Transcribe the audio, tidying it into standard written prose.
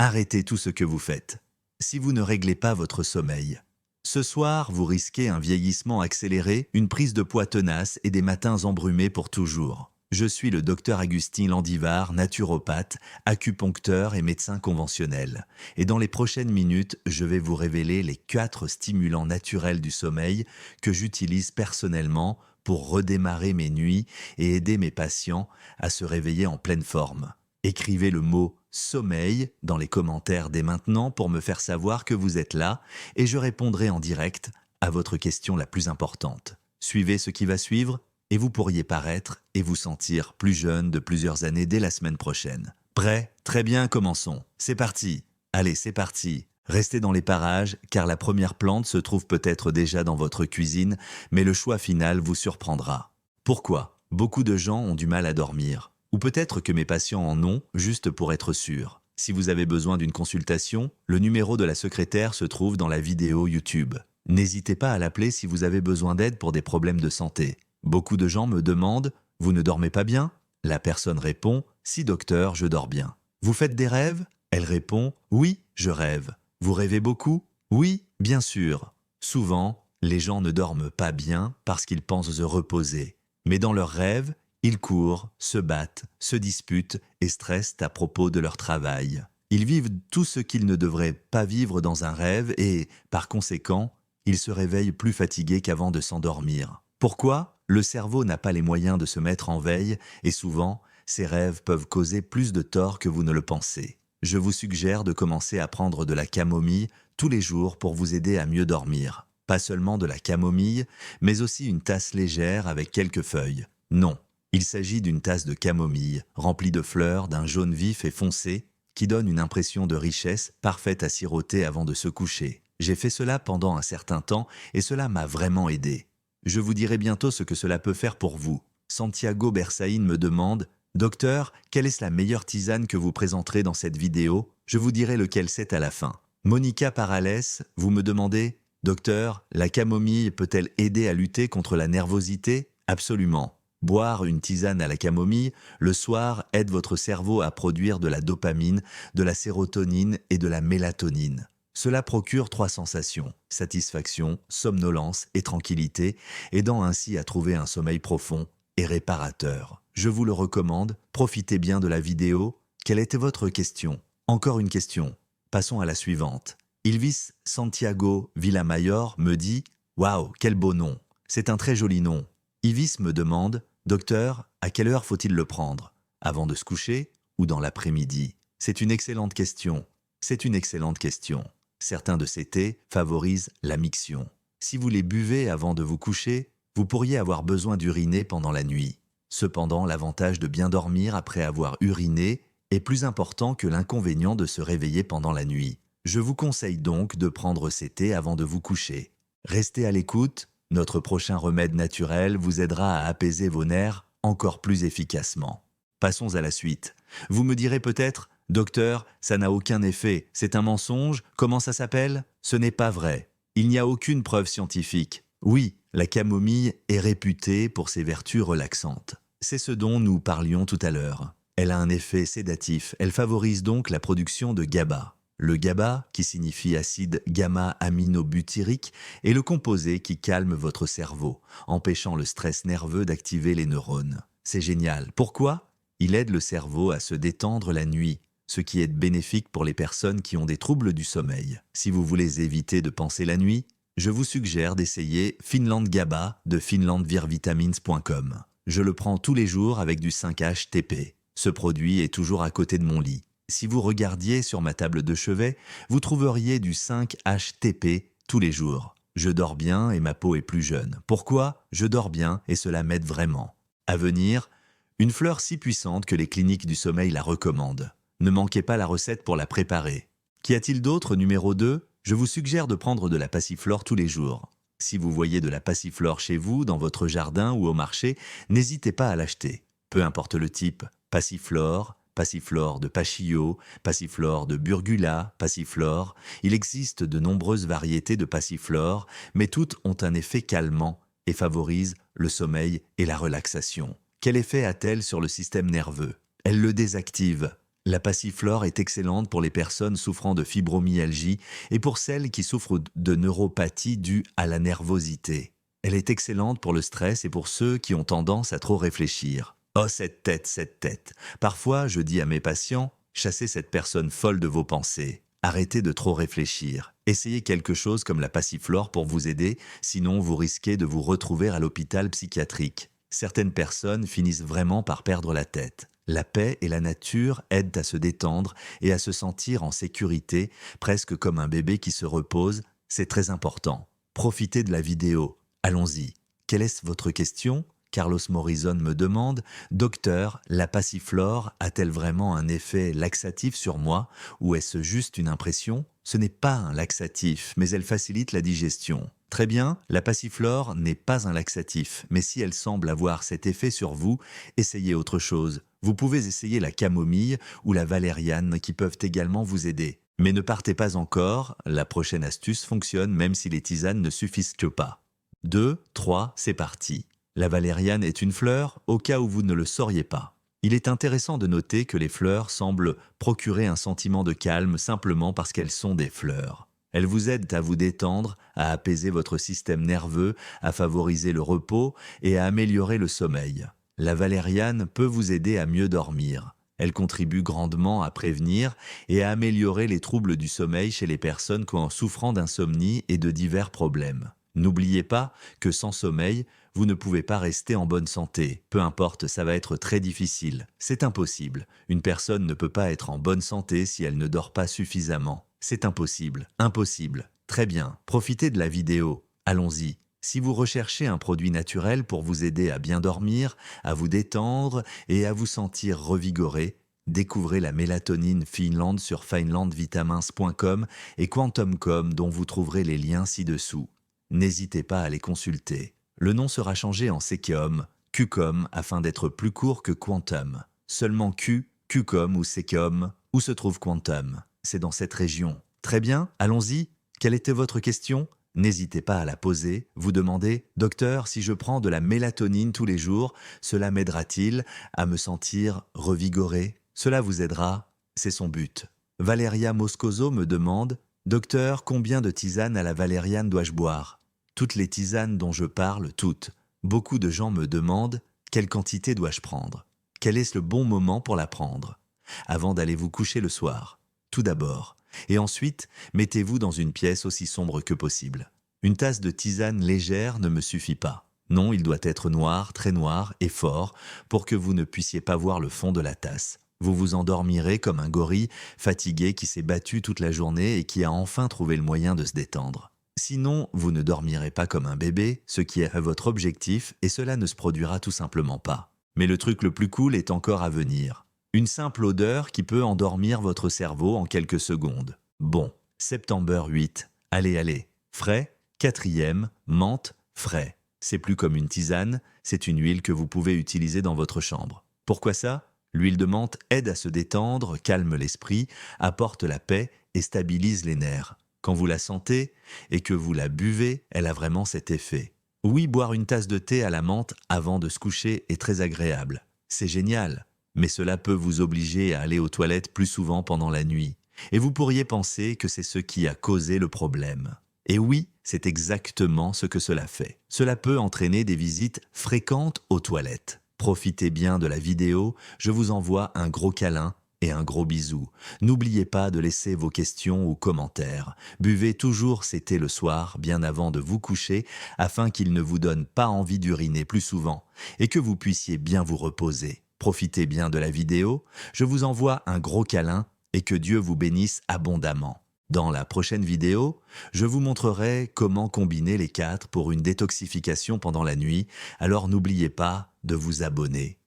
arrêtez tout ce que vous faites. Si vous ne réglez pas votre sommeil, ce soir, vous risquez un vieillissement accéléré, une prise de poids tenace et des matins embrumés pour toujours. Je suis le docteur Agustin Landivard, naturopathe, acupuncteur et médecin conventionnel. Et dans les prochaines minutes, je vais vous révéler les 4 stimulants naturels du sommeil que j'utilise personnellement pour redémarrer mes nuits et aider mes patients à se réveiller en pleine forme. Écrivez le mot « sommeil » dans les commentaires dès maintenant pour me faire savoir que vous êtes là et je répondrai en direct à votre question la plus importante. Suivez ce qui va suivre et vous pourriez paraître et vous sentir plus jeune de plusieurs années dès la semaine prochaine. Prêt? Très bien, commençons. C'est parti. Allez, c'est parti. Restez dans les parages car la première plante se trouve peut-être déjà dans votre cuisine, mais le choix final vous surprendra. Pourquoi? Beaucoup de gens ont du mal à dormir. Ou peut-être que mes patients en ont, juste pour être sûrs. Si vous avez besoin d'une consultation, le numéro de la secrétaire se trouve dans la vidéo YouTube. N'hésitez pas à l'appeler si vous avez besoin d'aide pour des problèmes de santé. Beaucoup de gens me demandent « Vous ne dormez pas bien ?» La personne répond « Si docteur, je dors bien. » Vous faites des rêves? Elle répond « Oui, je rêve. » Vous rêvez beaucoup? Oui, bien sûr. Souvent, les gens ne dorment pas bien parce qu'ils pensent se reposer. Mais dans leurs rêves, ils courent, se battent, se disputent et stressent à propos de leur travail. Ils vivent tout ce qu'ils ne devraient pas vivre dans un rêve et, par conséquent, ils se réveillent plus fatigués qu'avant de s'endormir. Pourquoi? Le cerveau n'a pas les moyens de se mettre en veille et souvent, ces rêves peuvent causer plus de tort que vous ne le pensez. Je vous suggère de commencer à prendre de la camomille tous les jours pour vous aider à mieux dormir. Pas seulement de la camomille, mais aussi une tasse légère avec quelques feuilles. Non. Il s'agit d'une tasse de camomille, remplie de fleurs d'un jaune vif et foncé, qui donne une impression de richesse parfaite à siroter avant de se coucher. J'ai fait cela pendant un certain temps et cela m'a vraiment aidé. Je vous dirai bientôt ce que cela peut faire pour vous. Santiago Bersaïn me demande « Docteur, quelle est la meilleure tisane que vous présenterez dans cette vidéo ?» Je vous dirai lequel c'est à la fin. Monica Parales, vous me demandez « Docteur, la camomille peut-elle aider à lutter contre la nervosité ?» Absolument. Boire une tisane à la camomille, le soir, aide votre cerveau à produire de la dopamine, de la sérotonine et de la mélatonine. Cela procure 3 sensations, satisfaction, somnolence et tranquillité, aidant ainsi à trouver un sommeil profond et réparateur. Je vous le recommande, profitez bien de la vidéo. Quelle était votre question? Encore une question. Passons à la suivante. Ilvis Santiago Villamayor me dit « Waouh, quel beau nom! C'est un très joli nom. » Ivis me demande « Docteur, à quelle heure faut-il le prendre? Avant de se coucher ou dans l'après-midi ?» C'est une excellente question. C'est une excellente question. Certains de ces thés favorisent la miction. Si vous les buvez avant de vous coucher, vous pourriez avoir besoin d'uriner pendant la nuit. Cependant, l'avantage de bien dormir après avoir uriné est plus important que l'inconvénient de se réveiller pendant la nuit. Je vous conseille donc de prendre ces thés avant de vous coucher. Restez à l'écoute. Notre prochain remède naturel vous aidera à apaiser vos nerfs encore plus efficacement. Passons à la suite. Vous me direz peut-être « Docteur, ça n'a aucun effet, c'est un mensonge, comment ça s'appelle ?» Ce n'est pas vrai. Il n'y a aucune preuve scientifique. Oui, la camomille est réputée pour ses vertus relaxantes. C'est ce dont nous parlions tout à l'heure. Elle a un effet sédatif, elle favorise donc la production de GABA. Le GABA, qui signifie acide gamma-aminobutyrique, est le composé qui calme votre cerveau, empêchant le stress nerveux d'activer les neurones. C'est génial. Pourquoi? Il aide le cerveau à se détendre la nuit, ce qui est bénéfique pour les personnes qui ont des troubles du sommeil. Si vous voulez éviter de penser la nuit, je vous suggère d'essayer Finland GABA de finlandvirvitamins.com. Je le prends tous les jours avec du 5-HTP. Ce produit est toujours à côté de mon lit. Si vous regardiez sur ma table de chevet, vous trouveriez du 5-HTP tous les jours. Je dors bien et ma peau est plus jeune. Pourquoi? Je dors bien et cela m'aide vraiment. À venir, une fleur si puissante que les cliniques du sommeil la recommandent. Ne manquez pas la recette pour la préparer. Qu'y a-t-il d'autre? Numéro 2, je vous suggère de prendre de la passiflore tous les jours. Si vous voyez de la passiflore chez vous, dans votre jardin ou au marché, n'hésitez pas à l'acheter. Peu importe le type, passiflore de Pachillo, passiflore de Burgula, passiflore. Il existe de nombreuses variétés de passiflore, mais toutes ont un effet calmant et favorisent le sommeil et la relaxation. Quel effet a-t-elle sur le système nerveux? Elle le désactive. La passiflore est excellente pour les personnes souffrant de fibromyalgie et pour celles qui souffrent de neuropathie due à la nervosité. Elle est excellente pour le stress et pour ceux qui ont tendance à trop réfléchir. Oh, cette tête, cette tête. Parfois, je dis à mes patients, chassez cette personne folle de vos pensées. Arrêtez de trop réfléchir. Essayez quelque chose comme la passiflore pour vous aider, sinon vous risquez de vous retrouver à l'hôpital psychiatrique. Certaines personnes finissent vraiment par perdre la tête. La paix et la nature aident à se détendre et à se sentir en sécurité, presque comme un bébé qui se repose. C'est très important. Profitez de la vidéo. Allons-y. Quelle est votre question ? Carlos Morrison me demande « Docteur, la passiflore a-t-elle vraiment un effet laxatif sur moi ou est-ce juste une impression ?» Ce n'est pas un laxatif, mais elle facilite la digestion. Très bien, la passiflore n'est pas un laxatif, mais si elle semble avoir cet effet sur vous, essayez autre chose. Vous pouvez essayer la camomille ou la valériane qui peuvent également vous aider. Mais ne partez pas encore, la prochaine astuce fonctionne même si les tisanes ne suffisent pas. 2, 3, c'est parti. La valériane est une fleur, au cas où vous ne le sauriez pas. Il est intéressant de noter que les fleurs semblent procurer un sentiment de calme simplement parce qu'elles sont des fleurs. Elles vous aident à vous détendre, à apaiser votre système nerveux, à favoriser le repos et à améliorer le sommeil. La valériane peut vous aider à mieux dormir. Elle contribue grandement à prévenir et à améliorer les troubles du sommeil chez les personnes souffrant d'insomnie et de divers problèmes. N'oubliez pas que sans sommeil, vous ne pouvez pas rester en bonne santé. Peu importe, ça va être très difficile. C'est impossible. Une personne ne peut pas être en bonne santé si elle ne dort pas suffisamment. C'est impossible. Impossible. Très bien. Profitez de la vidéo. Allons-y. Si vous recherchez un produit naturel pour vous aider à bien dormir, à vous détendre et à vous sentir revigoré, découvrez la mélatonine Finland sur finlandvitamins.com et Quantum.com dont vous trouverez les liens ci-dessous. N'hésitez pas à les consulter. Le nom sera changé en Sekeom, Qcom afin d'être plus court que Quantum. Seulement Q, Qcom ou Sekeom, où se trouve Quantum? C'est dans cette région. Très bien, allons-y. Quelle était votre question? N'hésitez pas à la poser. Vous demandez « Docteur, si je prends de la mélatonine tous les jours, cela m'aidera-t-il à me sentir revigoré ?» Cela vous aidera, c'est son but. Valeria Moscoso me demande « Docteur, combien de tisanes à la valériane dois-je boire ?» Toutes les tisanes dont je parle, toutes. Beaucoup de gens me demandent « Quelle quantité dois-je prendre ?» Quel est le bon moment pour la prendre? Avant d'aller vous coucher le soir. Tout d'abord. Et ensuite, mettez-vous dans une pièce aussi sombre que possible. Une tasse de tisane légère ne me suffit pas. Non, il doit être noir, très noir et fort pour que vous ne puissiez pas voir le fond de la tasse. Vous vous endormirez comme un gorille fatigué qui s'est battu toute la journée et qui a enfin trouvé le moyen de se détendre. Sinon, vous ne dormirez pas comme un bébé, ce qui est votre objectif, et cela ne se produira tout simplement pas. Mais le truc le plus cool est encore à venir. Une simple odeur qui peut endormir votre cerveau en quelques secondes. Bon, September 8. Allez, frais, 4e, menthe, frais. C'est plus comme une tisane, c'est une huile que vous pouvez utiliser dans votre chambre. Pourquoi ça? L'huile de menthe aide à se détendre, calme l'esprit, apporte la paix et stabilise les nerfs. Quand vous la sentez et que vous la buvez, elle a vraiment cet effet. Oui, boire une tasse de thé à la menthe avant de se coucher est très agréable. C'est génial. Mais cela peut vous obliger à aller aux toilettes plus souvent pendant la nuit. Et vous pourriez penser que c'est ce qui a causé le problème. Et oui, c'est exactement ce que cela fait. Cela peut entraîner des visites fréquentes aux toilettes. Profitez bien de la vidéo, je vous envoie un gros câlin et un gros bisou. N'oubliez pas de laisser vos questions ou commentaires. Buvez toujours ces thés le soir, bien avant de vous coucher, afin qu'ils ne vous donnent pas envie d'uriner plus souvent et que vous puissiez bien vous reposer. Profitez bien de la vidéo, je vous envoie un gros câlin et que Dieu vous bénisse abondamment. Dans la prochaine vidéo, je vous montrerai comment combiner les 4 pour une détoxification pendant la nuit, alors n'oubliez pas de vous abonner.